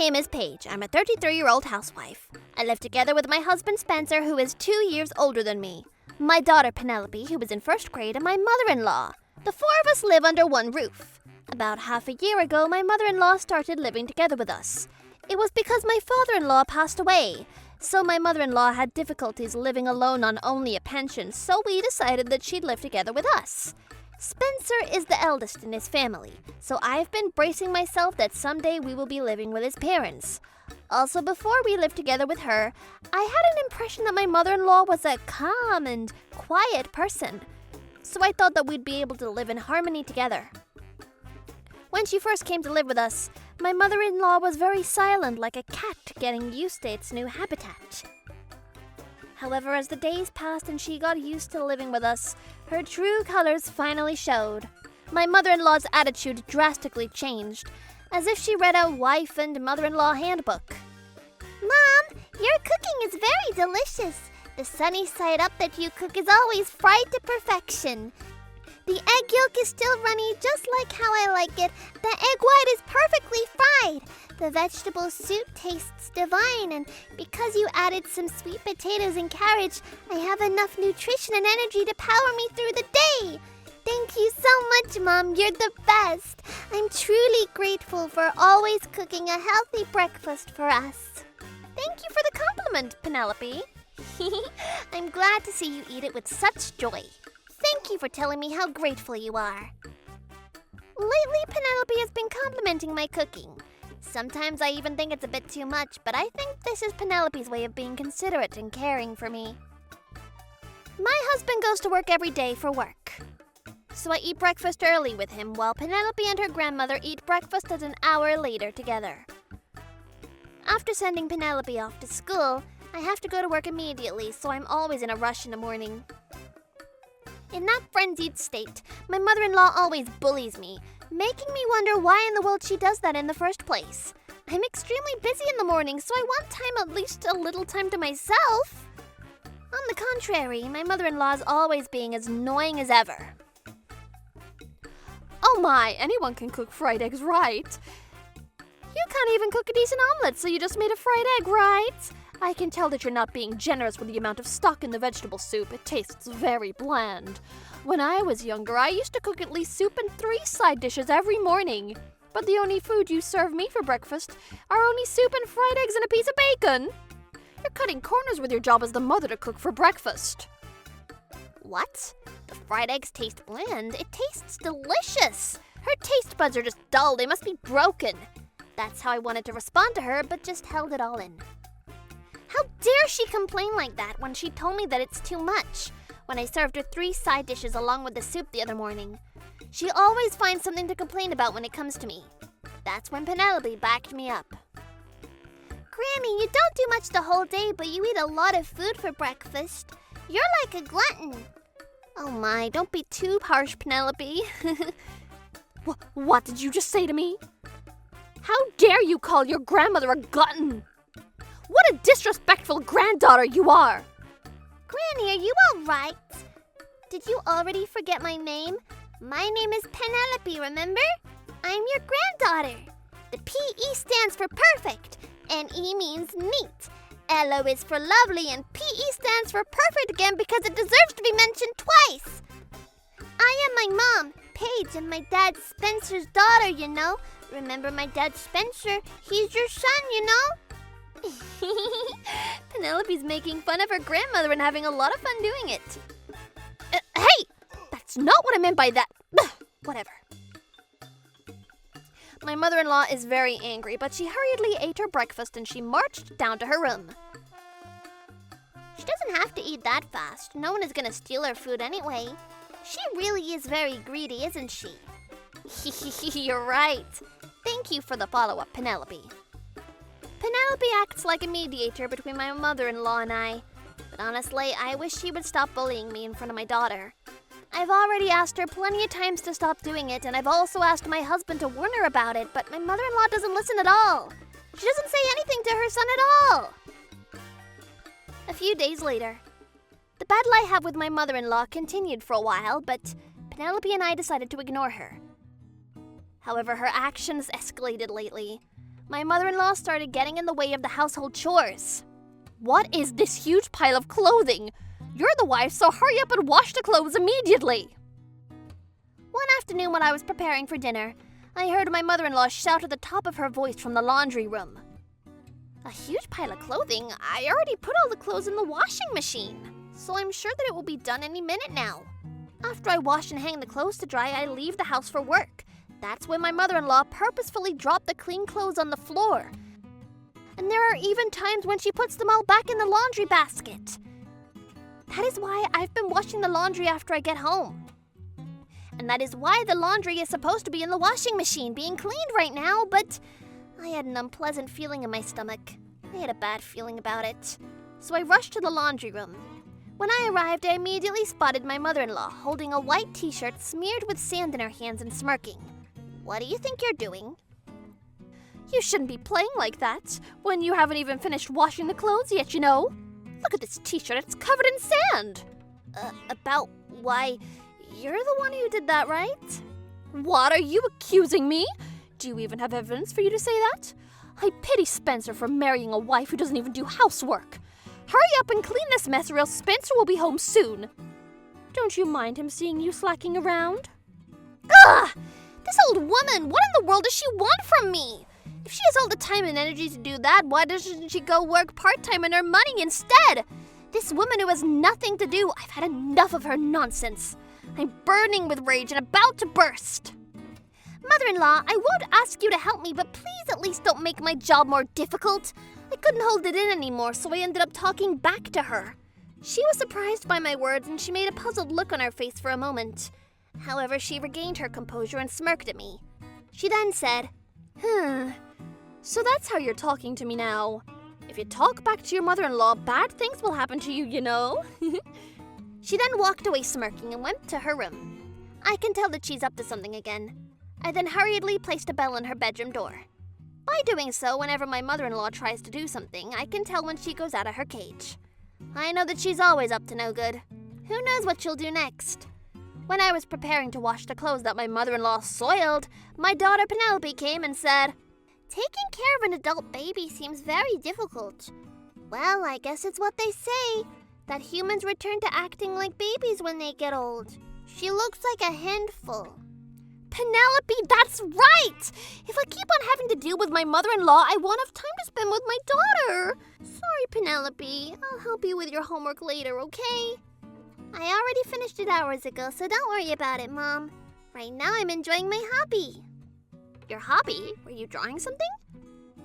name is Paige. I'm a 33-year-old housewife. I live together with my husband Spencer, who is 2 years older than me, my daughter Penelope, who is in first grade, and my mother-in-law. The four of us live under one roof. About half a year ago, my mother-in-law started living together with us. It was because my father-in-law passed away, so my mother-in-law had difficulties living alone on only a pension, so we decided that she'd live together with us. Spencer is the eldest in his family, so I've been bracing myself that someday we will be living with his parents. Also, before we lived together with her, I had an impression that my mother-in-law was a calm and quiet person, so I thought that we'd be able to live in harmony together. When she first came to live with us, my mother-in-law was very silent, like a cat getting used to its new habitat. However, as the days passed and she got used to living with us, her true colors finally showed. My mother-in-law's attitude drastically changed, as if she read a wife and mother-in-law handbook. Mom, your cooking is very delicious. The sunny side up that you cook is always fried to perfection. The egg yolk is still runny just like how I like it. The egg white is perfectly fried. The vegetable soup tastes divine, and because you added some sweet potatoes and carrots, I have enough nutrition and energy to power me through the day. Thank you so much, Mom. You're the best. I'm truly grateful for always cooking a healthy breakfast for us. Thank you for the compliment, Penelope. I'm glad to see you eat it with such joy. Thank you for telling me how grateful you are. Lately, Penelope has been complimenting my cooking. Sometimes I even think it's a bit too much, but I think this is Penelope's way of being considerate and caring for me. My husband goes to work every day for work, so I eat breakfast early with him while Penelope and her grandmother eat breakfast at an hour later together. After sending Penelope off to school, I have to go to work immediately, so I'm always in a rush in the morning. In that frenzied state, my mother-in-law always bullies me, making me wonder why in the world she does that in the first place. I'm extremely busy in the morning, so I want at least a little time to myself. On the contrary, my mother-in-law is always being as annoying as ever. Oh my, anyone can cook fried eggs, right? You can't even cook a decent omelet, so you just made a fried egg, right? I can tell that you're not being generous with the amount of stock in the vegetable soup. It tastes very bland. When I was younger, I used to cook at least soup and 3 side dishes every morning. But the only food you serve me for breakfast are only soup and fried eggs and a piece of bacon. You're cutting corners with your job as the mother to cook for breakfast. What? The fried eggs taste bland? It tastes delicious. Her taste buds are just dull. They must be broken. That's how I wanted to respond to her, but just held it all in. How dare she complain like that when she told me that it's too much, when I served her 3 side dishes along with the soup the other morning. She always finds something to complain about when it comes to me. That's when Penelope backed me up. Granny, you don't do much the whole day, but you eat a lot of food for breakfast. You're like a glutton. Oh my, don't be too harsh, Penelope. What did you just say to me? How dare you call your grandmother a glutton? What a disrespectful granddaughter you are! Granny, are you all right? Did you already forget my name? My name is Penelope, remember? I'm your granddaughter. The P-E stands for perfect, and E means neat. L-O is for lovely, and P-E stands for perfect again because it deserves to be mentioned twice. I am my mom, Paige, and my dad Spencer's daughter, you know. Remember my dad Spencer? He's your son, you know? Penelope's making fun of her grandmother and having a lot of fun doing it. Hey! That's not what I meant by that. Whatever. My mother-in-law is very angry, but she hurriedly ate her breakfast and she marched down to her room. She doesn't have to eat that fast. No one is going to steal her food anyway. She really is very greedy, isn't she? You're right. Thank you for the follow-up, Penelope. Penelope acts like a mediator between my mother-in-law and I, but honestly, I wish she would stop bullying me in front of my daughter. I've already asked her plenty of times to stop doing it, and I've also asked my husband to warn her about it, but my mother-in-law doesn't listen at all. She doesn't say anything to her son at all. A few days later, the battle I have with my mother-in-law continued for a while, but Penelope and I decided to ignore her. However, her actions escalated lately. my mother-in-law started getting in the way of the household chores. What is this huge pile of clothing? You're the wife, so hurry up and wash the clothes immediately. One afternoon when I was preparing for dinner, I heard my mother-in-law shout at the top of her voice from the laundry room. A huge pile of clothing? I already put all the clothes in the washing machine, so I'm sure that it will be done any minute now. After I wash and hang the clothes to dry, I leave the house for work. That's when my mother-in-law purposefully dropped the clean clothes on the floor. And there are even times when she puts them all back in the laundry basket. That is why I've been washing the laundry after I get home. And that is why the laundry is supposed to be in the washing machine being cleaned right now, but I had an unpleasant feeling in my stomach. I had a bad feeling about it. So I rushed to the laundry room. When I arrived, I immediately spotted my mother-in-law holding a white t-shirt smeared with sand in her hands and smirking. What do you think you're doing? You shouldn't be playing like that when you haven't even finished washing the clothes yet, you know. Look at this t-shirt, it's covered in sand. Why, you're the one who did that, right? What, are you accusing me? Do you even have evidence for you to say that? I pity Spencer for marrying a wife who doesn't even do housework. Hurry up and clean this mess or else Spencer will be home soon. Don't you mind him seeing you slacking around? Ugh! This old woman, what in the world does she want from me? If she has all the time and energy to do that, why doesn't she go work part-time and earn money instead? This woman who has nothing to do, I've had enough of her nonsense. I'm burning with rage and about to burst. Mother-in-law, I won't ask you to help me, but please at least don't make my job more difficult. I couldn't hold it in anymore, so I ended up talking back to her. She was surprised by my words and she made a puzzled look on her face for a moment. However, she regained her composure and smirked at me. She then said, So that's how you're talking to me now. If you talk back to your mother-in-law, bad things will happen to you, you know. She then walked away smirking and went to her room. I can tell that she's up to something again. I then hurriedly placed a bell on her bedroom door. By doing so, whenever my mother-in-law tries to do something, I can tell when she goes out of her cage. I know that she's always up to no good. Who knows what she'll do next? When I was preparing to wash the clothes that my mother-in-law soiled, my daughter Penelope came and said, Taking care of an adult baby seems very difficult. Well, I guess it's what they say, that humans return to acting like babies when they get old. She looks like a handful. Penelope, that's right! If I keep on having to deal with my mother-in-law, I won't have time to spend with my daughter. Sorry, Penelope. I'll help you with your homework later, okay? I already finished it hours ago, so don't worry about it, Mom. Right now I'm enjoying my hobby. Your hobby? Were you drawing something?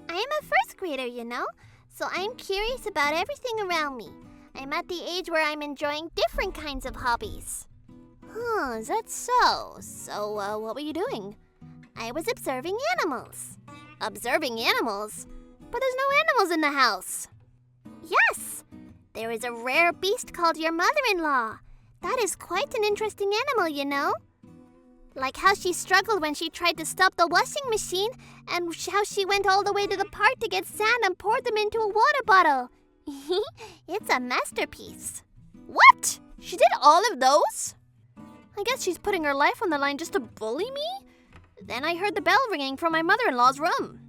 I am a first grader, you know, so I'm curious about everything around me. I'm at the age where I'm enjoying different kinds of hobbies. Is that so? So, what were you doing? I was observing animals. Observing animals? But there's no animals in the house. Yes! There is a rare beast called your mother-in-law. That is quite an interesting animal, you know. Like how she struggled when she tried to stop the washing machine, and how she went all the way to the park to get sand and poured them into a water bottle. It's a masterpiece. What? She did all of those? I guess she's putting her life on the line just to bully me? Then I heard the bell ringing from my mother-in-law's room.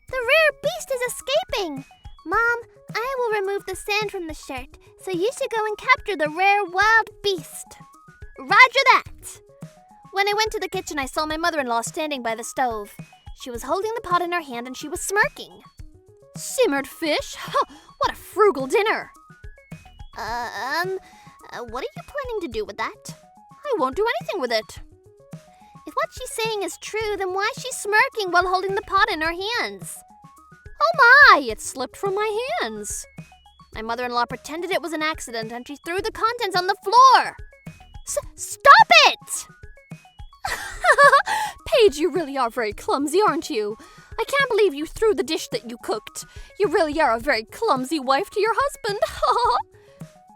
The rare beast is escaping! Mom, I will remove the sand from the shirt, so you should go and capture the rare wild beast. Roger that! When I went to the kitchen, I saw my mother-in-law standing by the stove. She was holding the pot in her hand and she was smirking. Simmered fish? What a frugal dinner! What are you planning to do with that? I won't do anything with it. If what she's saying is true, then why is she smirking while holding the pot in her hands? Oh my, it slipped from my hands. My mother-in-law pretended it was an accident and she threw the contents on the floor. Stop it! Paige, you really are very clumsy, aren't you? I can't believe you threw the dish that you cooked. You really are a very clumsy wife to your husband.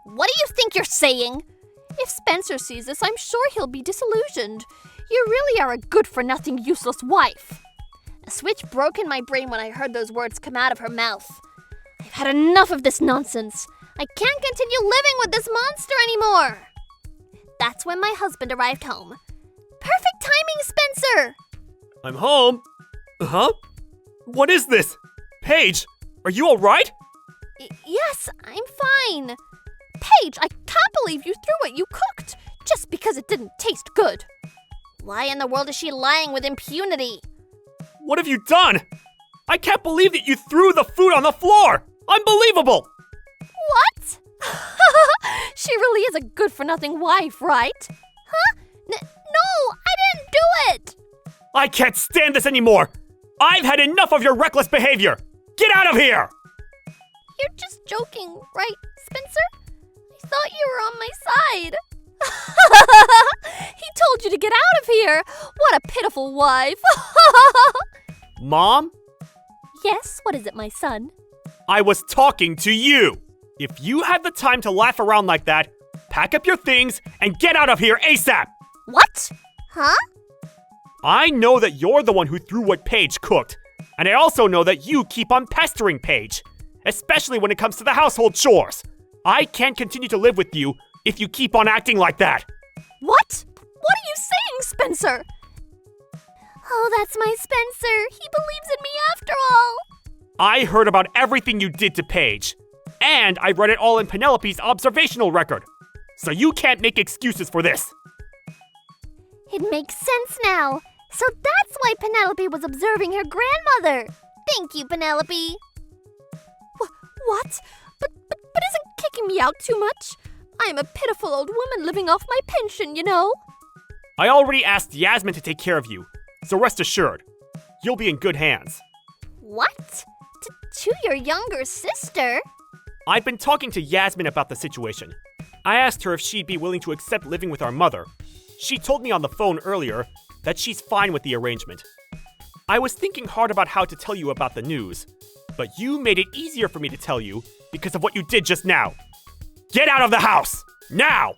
What do you think you're saying? If Spencer sees this, I'm sure he'll be disillusioned. You really are a good-for-nothing, useless wife. A switch broke in my brain when I heard those words come out of her mouth. I've had enough of this nonsense. I can't continue living with this monster anymore. That's when my husband arrived home. Perfect timing, Spencer! I'm home. Huh? What is this? Paige, are you alright? Yes, I'm fine. Paige, I can't believe you threw what you cooked just because it didn't taste good. Why in the world is she lying with impunity? What have you done? I can't believe that you threw the food on the floor! Unbelievable! What? She really is a good-for-nothing wife, right? Huh? No, I didn't do it! I can't stand this anymore! I've had enough of your reckless behavior! Get out of here! You're just joking, right, Spencer? I thought you were on my side. He told you to get out of here! What a pitiful wife! Mom? Yes, what is it, my son? I was talking to you! If you had the time to laugh around like that, pack up your things and get out of here ASAP! What? Huh? I know that you're the one who threw what Paige cooked, and I also know that you keep on pestering Paige, especially when it comes to the household chores. I can't continue to live with you if you keep on acting like that. What? What are you saying, Spencer? Oh, that's my Spencer. He believes in me after all. I heard about everything you did to Paige, and I read it all in Penelope's observational record. So you can't make excuses for this. It makes sense now. So that's why Penelope was observing her grandmother. Thank you, Penelope. What? But isn't kicking me out too much? I am a pitiful old woman living off my pension, you know. I already asked Yasmin to take care of you, so rest assured, you'll be in good hands. What? To your younger sister? I've been talking to Yasmin about the situation. I asked her if she'd be willing to accept living with our mother. She told me on the phone earlier that she's fine with the arrangement. I was thinking hard about how to tell you about the news, but you made it easier for me to tell you because of what you did just now. Get out of the house! Now!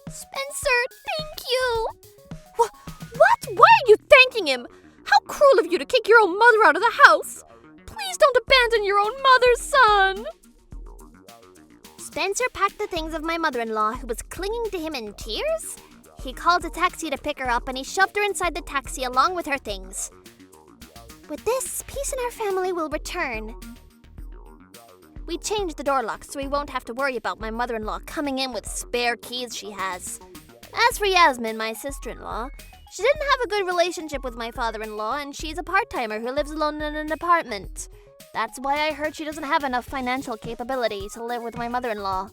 Spencer, thank you. What? Why are you thanking him? How cruel of you to kick your own mother out of the house. Please don't abandon your own mother, son. Spencer packed the things of my mother-in-law, who was clinging to him in tears. He called a taxi to pick her up, and he shoved her inside the taxi along with her things. With this, peace in our family will return. We changed the door lock so we won't have to worry about my mother-in-law coming in with spare keys she has. As for Yasmin, my sister-in-law, she didn't have a good relationship with my father-in-law, and she's a part-timer who lives alone in an apartment. That's why I heard she doesn't have enough financial capability to live with my mother-in-law.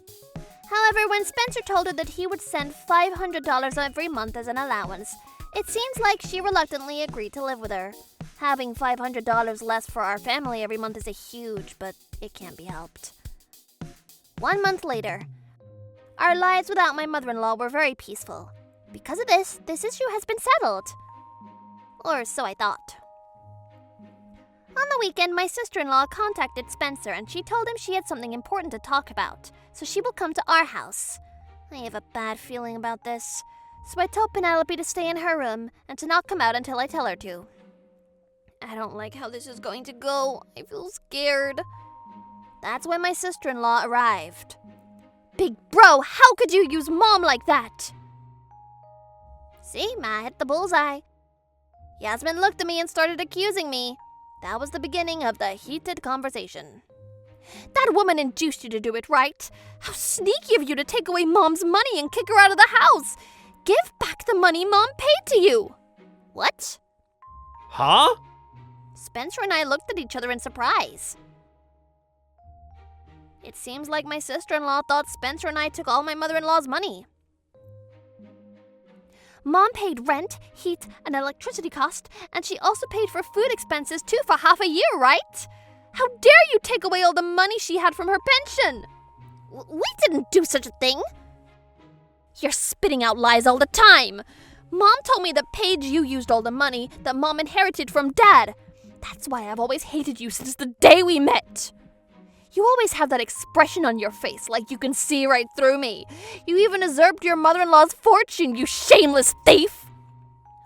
However, when Spencer told her that he would send $500 every month as an allowance, it seems like she reluctantly agreed to live with her. Having $500 less for our family every month is a huge, but it can't be helped. 1 month later, our lives without my mother-in-law were very peaceful. Because of this issue has been settled. Or so I thought. On the weekend, my sister-in-law contacted Spencer and she told him she had something important to talk about, so she will come to our house. I have a bad feeling about this, so I told Penelope to stay in her room and to not come out until I tell her to. I don't like how this is going to go. I feel scared. That's when my sister-in-law arrived. Big bro, how could you use Mom like that? See, I hit the bullseye. Yasmin looked at me and started accusing me. That was the beginning of the heated conversation. That woman induced you to do it, right? How sneaky of you to take away Mom's money and kick her out of the house. Give back the money Mom paid to you. What? Huh? Spencer and I looked at each other in surprise. It seems like my sister-in-law thought Spencer and I took all my mother-in-law's money. Mom paid rent, heat, and electricity cost, and she also paid for food expenses too for half a year, right? How dare you take away all the money she had from her pension? We didn't do such a thing. You're spitting out lies all the time. Mom told me that Paige, you used all the money that Mom inherited from Dad. That's why I've always hated you since the day we met. You always have that expression on your face like you can see right through me. You even usurped your mother-in-law's fortune, you shameless thief!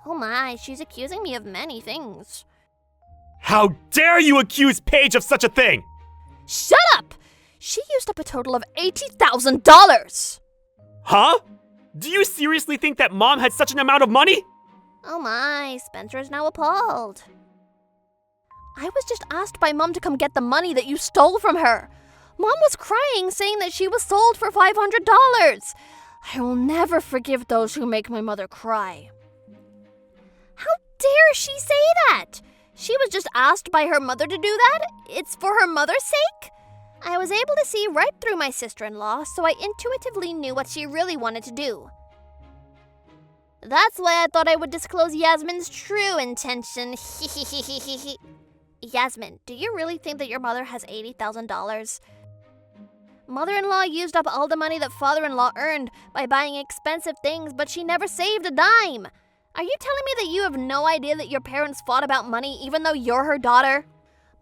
Oh my, she's accusing me of many things. How dare you accuse Paige of such a thing? Shut up! She used up a total of $80,000! Huh? Do you seriously think that Mom had such an amount of money? Oh my, Spencer is now appalled. I was just asked by Mom to come get the money that you stole from her. Mom was crying, saying that she was sold for $500. I will never forgive those who make my mother cry. How dare she say that? She was just asked by her mother to do that? It's for her mother's sake? I was able to see right through my sister-in-law, so I intuitively knew what she really wanted to do. That's why I thought I would disclose Yasmin's true intention. Yasmin, do you really think that your mother has $80,000? Mother-in-law used up all the money that father-in-law earned by buying expensive things, but she never saved a dime. Are you telling me that you have no idea that your parents fought about money even though you're her daughter?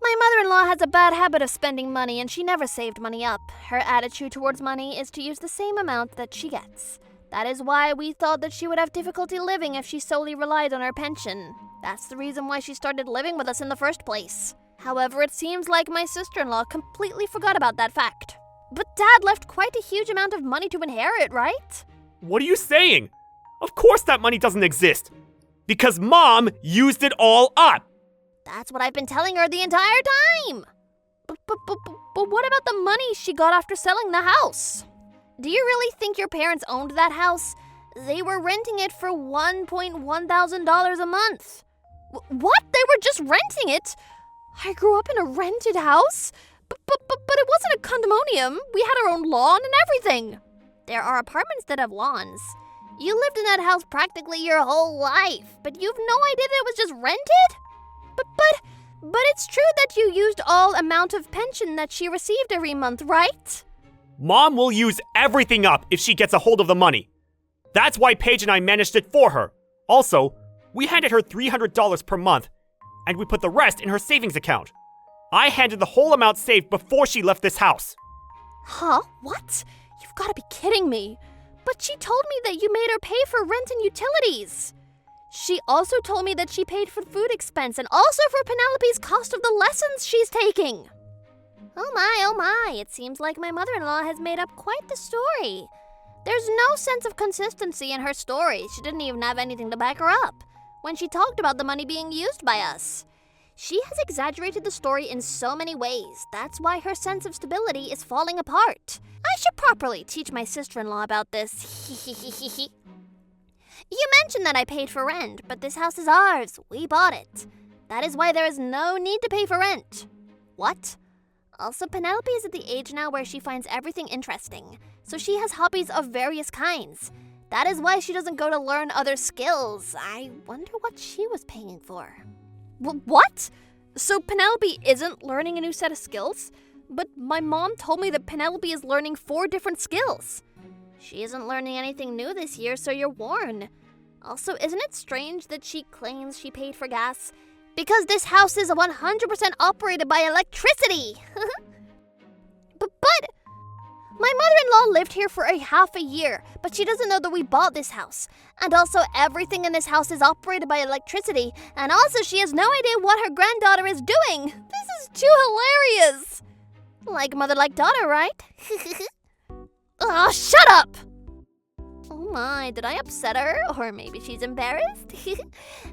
My mother-in-law has a bad habit of spending money and she never saved money up. Her attitude towards money is to use the same amount that she gets. That is why we thought that she would have difficulty living if she solely relied on her pension. That's the reason why she started living with us in the first place. However, it seems like my sister-in-law completely forgot about that fact. But Dad left quite a huge amount of money to inherit, right? What are you saying? Of course that money doesn't exist. Because Mom used it all up. That's what I've been telling her the entire time. But what about the money she got after selling the house? Do you really think your parents owned that house? They were renting it for $1,100 a month. What? They were just renting it? I grew up in a rented house? But it wasn't a condominium. We had our own lawn and everything. There are apartments that have lawns. You lived in that house practically your whole life, but you've no idea that it was just rented? But it's true that you used all amount of pension that she received every month, right? Mom will use everything up if she gets a hold of the money. That's why Paige and I managed it for her. Also, we handed her $300 per month, and we put the rest in her savings account. I handed the whole amount saved before she left this house. Huh? What? You've got to be kidding me. But she told me that you made her pay for rent and utilities. She also told me that she paid for food expense and also for Penelope's cost of the lessons she's taking. Oh my, it seems like my mother-in-law has made up quite the story. There's no sense of consistency in her story. She didn't even have anything to back her up when she talked about the money being used by us. She has exaggerated the story in so many ways. That's why her sense of stability is falling apart. I should properly teach my sister-in-law about this. You mentioned that I paid for rent, but this house is ours. We bought it. That is why there is no need to pay for rent. What? Also, Penelope is at the age now where she finds everything interesting, so she has hobbies of various kinds. That is why she doesn't go to learn other skills. I wonder what she was paying for. What? So Penelope isn't learning a new set of skills? But my mom told me that Penelope is learning 4 different skills. She isn't learning anything new this year, so you're warned. Also, isn't it strange that she claims she paid for gas? Because this house is 100% operated by electricity! But my mother-in-law lived here for half a year, but she doesn't know that we bought this house. And also, everything in this house is operated by electricity, and also she has no idea what her granddaughter is doing. This is too hilarious! Like mother, like daughter, right? Oh, shut up! Oh my, did I upset her? Or maybe she's embarrassed?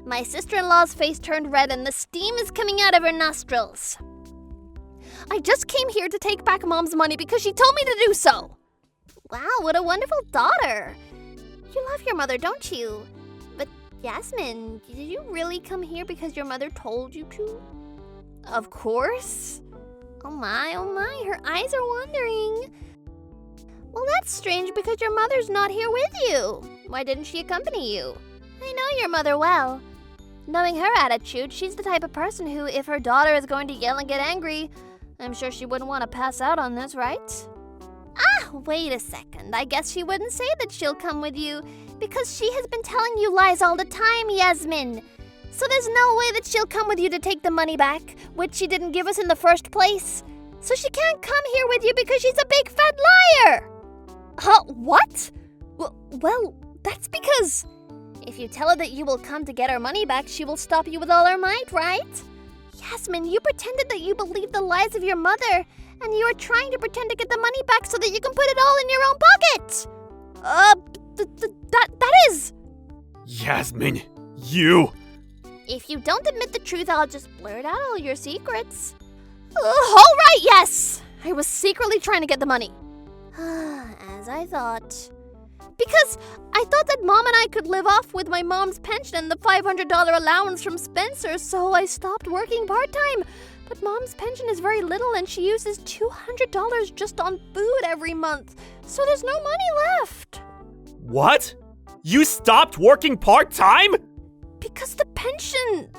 My sister-in-law's face turned red and the steam is coming out of her nostrils. I just came here to take back Mom's money because she told me to do so. Wow, what a wonderful daughter. You love your mother, don't you? But Yasmin, did you really come here because your mother told you to? Of course. Oh my, her eyes are wandering. Well, that's strange because your mother's not here with you. Why didn't she accompany you? I know your mother well. Knowing her attitude, she's the type of person who, if her daughter is going to yell and get angry, I'm sure she wouldn't want to pass out on this, right? Ah, wait a second. I guess she wouldn't say that she'll come with you because she has been telling you lies all the time, Yasmin. So there's no way that she'll come with you to take the money back, which she didn't give us in the first place. So she can't come here with you because she's a big fat liar. Huh? What? Well, that's because if you tell her that you will come to get her money back, she will stop you with all her might, right? Yasmin, you pretended that you believed the lies of your mother, and you are trying to pretend to get the money back so that you can put it all in your own pocket. That is... Yasmin, You! If you don't admit the truth, I'll just blurt out all your secrets. All right, yes! I was secretly trying to get the money. As I thought. Because I thought that Mom and I could live off with my mom's pension and the $500 allowance from Spencer, so I stopped working part-time. But Mom's pension is very little and she uses $200 just on food every month, so there's no money left. What? You stopped working part-time? Because the pension...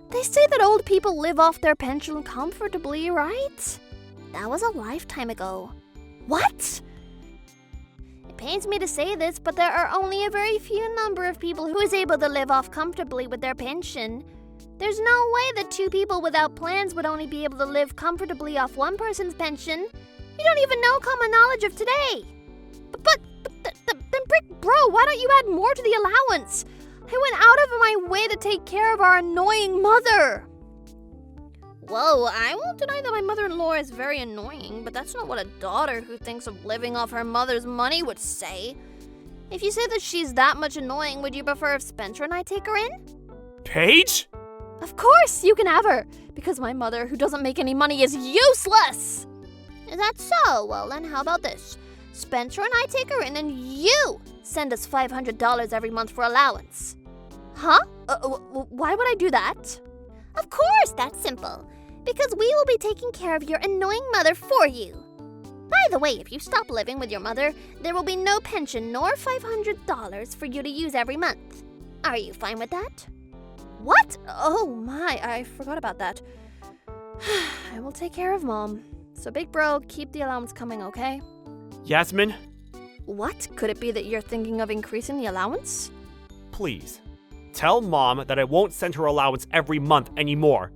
They say that old people live off their pension comfortably, right? That was a lifetime ago. What? It pains me to say this, but there are only a very few number of people who is able to live off comfortably with their pension. There's no way that two people without plans would only be able to live comfortably off one person's pension. You don't even know common knowledge of today. Then Brick Bro, why don't you add more to the allowance? I went out of my way to take care of our annoying mother. Whoa, I won't deny that my mother-in-law is very annoying, but that's not what a daughter who thinks of living off her mother's money would say. If you say that she's that much annoying, would you prefer if Spencer and I take her in? Paige? Of course, you can have her, because my mother, who doesn't make any money, is useless! Is that so? Well then, how about this? Spencer and I take her in and you send us $500 every month for allowance. Huh? Why would I do that? Of course, that's simple. Because we will be taking care of your annoying mother for you. By the way, if you stop living with your mother, there will be no pension nor $500 for you to use every month. Are you fine with that? What? Oh my, I forgot about that. I will take care of Mom. So Big Bro, keep the allowance coming, okay? Yasmin? What? Could it be that you're thinking of increasing the allowance? Please, tell Mom that I won't send her allowance every month anymore.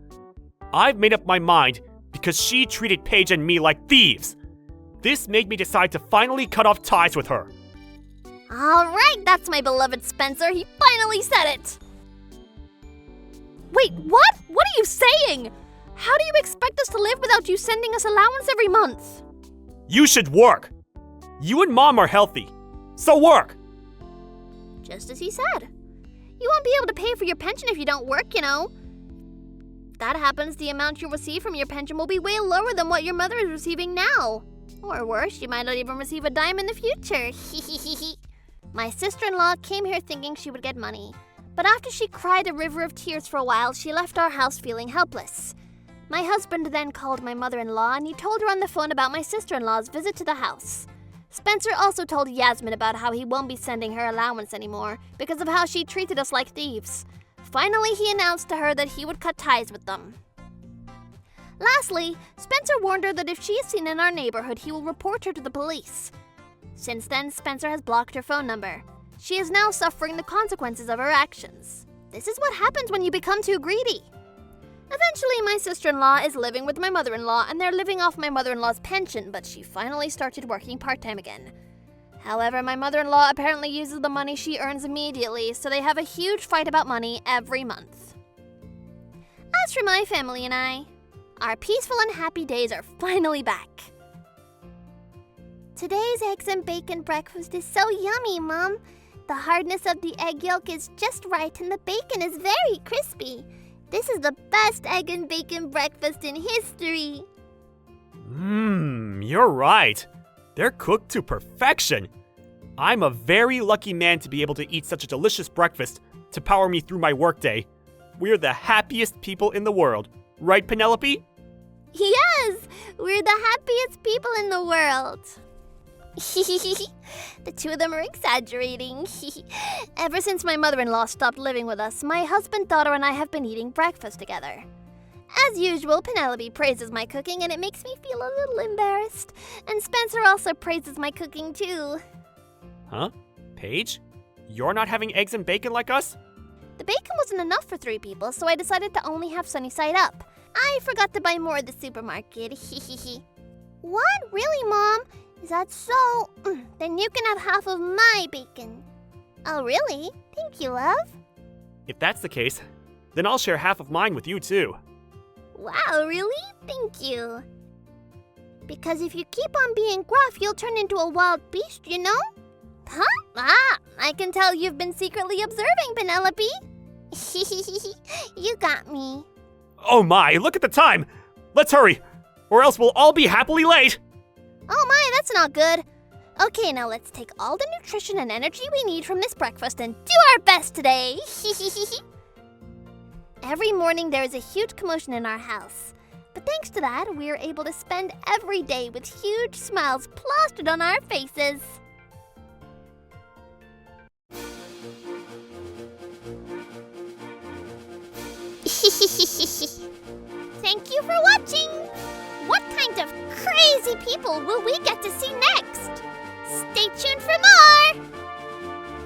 I've made up my mind because she treated Paige and me like thieves. This made me decide to finally cut off ties with her. All right, that's my beloved Spencer. He finally said it. Wait, what? What are you saying? How do you expect us to live without you sending us allowance every month? You should work. You and Mom are healthy, so work. Just as he said. You won't be able to pay for your pension if you don't work, you know. If that happens, the amount you'll receive from your pension will be way lower than what your mother is receiving now. Or worse, you might not even receive a dime in the future. My sister-in-law came here thinking she would get money. But after she cried a river of tears for a while, she left our house feeling helpless. My husband then called my mother-in-law and he told her on the phone about my sister-in-law's visit to the house. Spencer also told Yasmin about how he won't be sending her allowance anymore because of how she treated us like thieves. Finally, he announced to her that he would cut ties with them. Lastly, Spencer warned her that if she is seen in our neighborhood, he will report her to the police. Since then, Spencer has blocked her phone number. She is now suffering the consequences of her actions. This is what happens when you become too greedy. Eventually, my sister-in-law is living with my mother-in-law and they're living off my mother-in-law's pension, but she finally started working part-time again. However, my mother-in-law apparently uses the money she earns immediately, so they have a huge fight about money every month. As for my family and I, our peaceful and happy days are finally back. Today's eggs and bacon breakfast is so yummy, Mom. The hardness of the egg yolk is just right and the bacon is very crispy. This is the best egg and bacon breakfast in history. You're right. They're cooked to perfection. I'm a very lucky man to be able to eat such a delicious breakfast to power me through my workday. We're the happiest people in the world. Right, Penelope? Yes, we're the happiest people in the world. The two of them are exaggerating. Ever since my mother-in-law stopped living with us, my husband, daughter, and I have been eating breakfast together. As usual, Penelope praises my cooking and it makes me feel a little embarrassed. And Spencer also praises my cooking too. Huh? Paige? You're not having eggs and bacon like us? The bacon wasn't enough for 3 people, so I decided to only have sunny side up. I forgot to buy more at the supermarket. What? Really, Mom? Is that so? Then you can have half of my bacon. Oh, really? Thank you, love. If that's the case, then I'll share half of mine with you too. Wow, really? Thank you. Because if you keep on being gruff, you'll turn into a wild beast, you know? Huh? Ah, I can tell you've been secretly observing, Penelope. You got me. Oh my, look at the time! Let's hurry, or else we'll all be happily late! Oh my, that's not good. Okay, now let's take all the nutrition and energy we need from this breakfast and do our best today. Every morning there is a huge commotion in our house. But thanks to that, we're able to spend every day with huge smiles plastered on our faces. Thank you for watching! What kind of crazy people will we get to see next? Stay tuned for more!